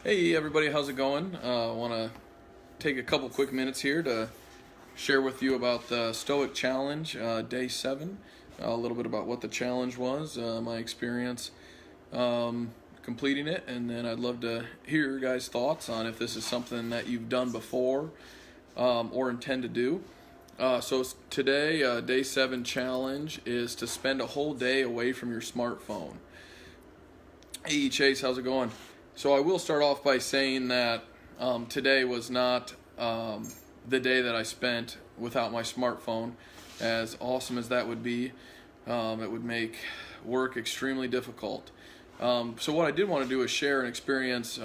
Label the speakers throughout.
Speaker 1: Hey everybody, how's it going? I want to take a couple quick minutes here to share with you about the Stoic Challenge, day 7. A little bit about what the challenge was, my experience completing it, and then I'd love to hear your guys' thoughts on if this is something that you've done before or intend to do. Today, day 7 challenge is to spend a whole day away from your smartphone. Hey Chase, how's it going? So I will start off by saying that today was not the day that I spent without my smartphone. As awesome as that would be, it would make work extremely difficult. So what I did want to do is share an experience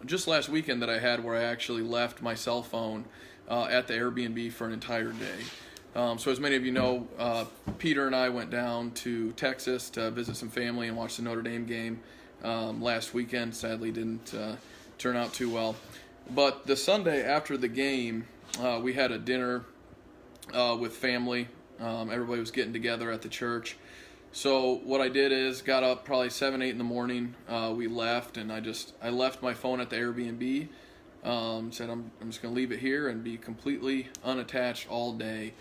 Speaker 1: just last weekend that I had where I actually left my cell phone at the Airbnb for an entire day. So as many of you know, Peter and I went down to Texas to visit some family and watch the Notre Dame game last weekend. Sadly didn't turn out too well. But the Sunday after the game, we had a dinner with family. Everybody was getting together at the church. So what I did is got up probably 7, 8 in the morning. We left, and I left my phone at the Airbnb. Said I'm just going to leave it here and be completely unattached all day.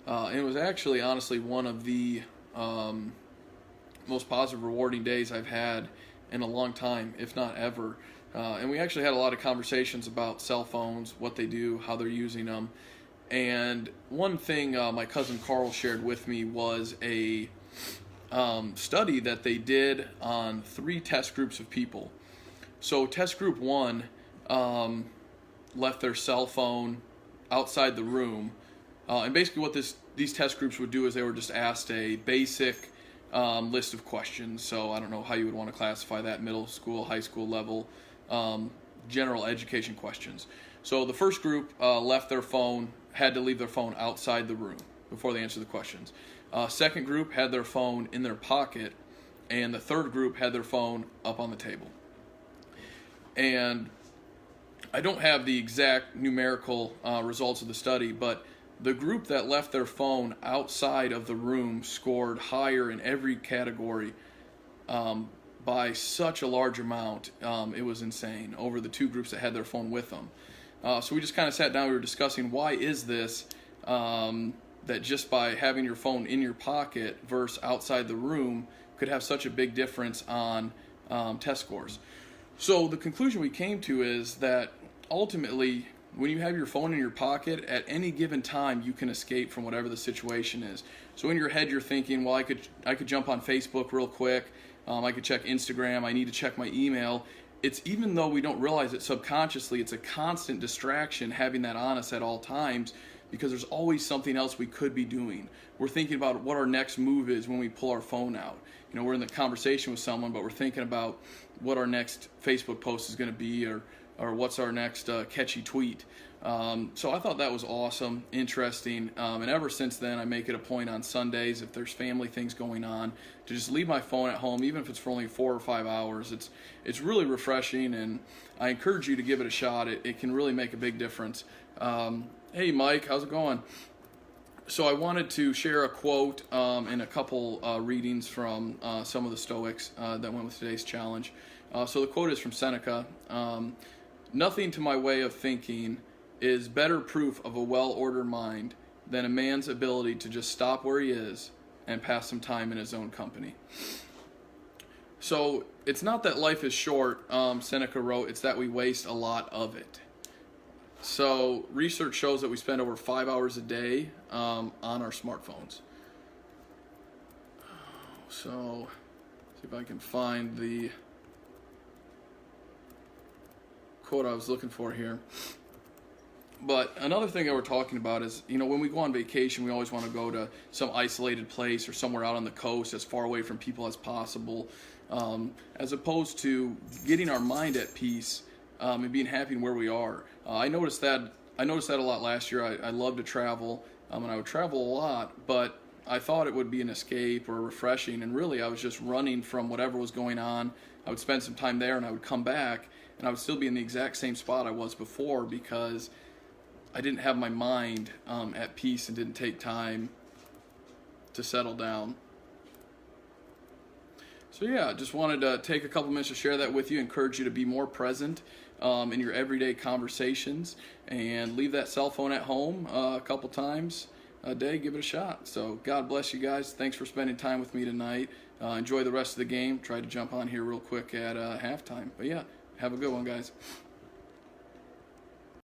Speaker 1: And it was actually, honestly, one of the most positive, rewarding days I've had in a long time, if not ever. And we actually had a lot of conversations about cell phones, what they do, how they're using them. And one thing my cousin Carl shared with me was a study that they did on 3 test groups of people. So test group 1 left their cell phone outside the room. And basically what these test groups would do is they were just asked a basic list of questions. So I don't know how you would want to classify that, middle school, high school level, general education questions. So the first group left their phone, had to leave their phone outside the room before they answered the questions. Second group had their phone in their pocket, and the third group had their phone up on the table. And I don't have the exact numerical results of the study, but the group that left their phone outside of the room scored higher in every category by such a large amount. It was insane over the 2 groups that had their phone with them. So we just kind of sat down, we were discussing why is this that just by having your phone in your pocket versus outside the room could have such a big difference on test scores. So the conclusion we came to is that ultimately, when you have your phone in your pocket, at any given time, you can escape from whatever the situation is. So in your head, you're thinking, well, I could jump on Facebook real quick. I could check Instagram. I need to check my email. It's, even though we don't realize it subconsciously, it's a constant distraction having that on us at all times, because there's always something else we could be doing. We're thinking about what our next move is when we pull our phone out. You know, we're in the conversation with someone, but we're thinking about what our next Facebook post is going to be, or what's our next catchy tweet. So I thought that was awesome, interesting, and ever since then I make it a point on Sundays, if there's family things going on, to just leave my phone at home, even if it's for only 4 or 5 hours. It's really refreshing, and I encourage you to give it a shot. It can really make a big difference. Hey Mike, how's it going? So I wanted to share a quote and a couple readings from some of the Stoics that went with today's challenge. So the quote is from Seneca. Nothing to my way of thinking is better proof of a well-ordered mind than a man's ability to just stop where he is and pass some time in his own company. So it's not that life is short, Seneca wrote, it's that we waste a lot of it. So research shows that we spend over 5 hours a day on our smartphones. So see if I can find the quote I was looking for here. But another thing that we're talking about is, you know, when we go on vacation, we always want to go to some isolated place or somewhere out on the coast as far away from people as possible, as opposed to getting our mind at peace and being happy in where we are. I noticed that a lot last year. I love to travel, and I would travel a lot, but I thought it would be an escape or refreshing, and really I was just running from whatever was going on. I would spend some time there, and I would come back, and I would still be in the exact same spot I was before, because I didn't have my mind at peace and didn't take time to settle down. So yeah, just wanted to take a couple minutes to share that with you, encourage you to be more present in your everyday conversations, and leave that cell phone at home a couple times a day. Give it a shot. So God bless you guys. Thanks for spending time with me tonight. Enjoy the rest of the game. Try to jump on here real quick at halftime. But yeah, have a good one, guys.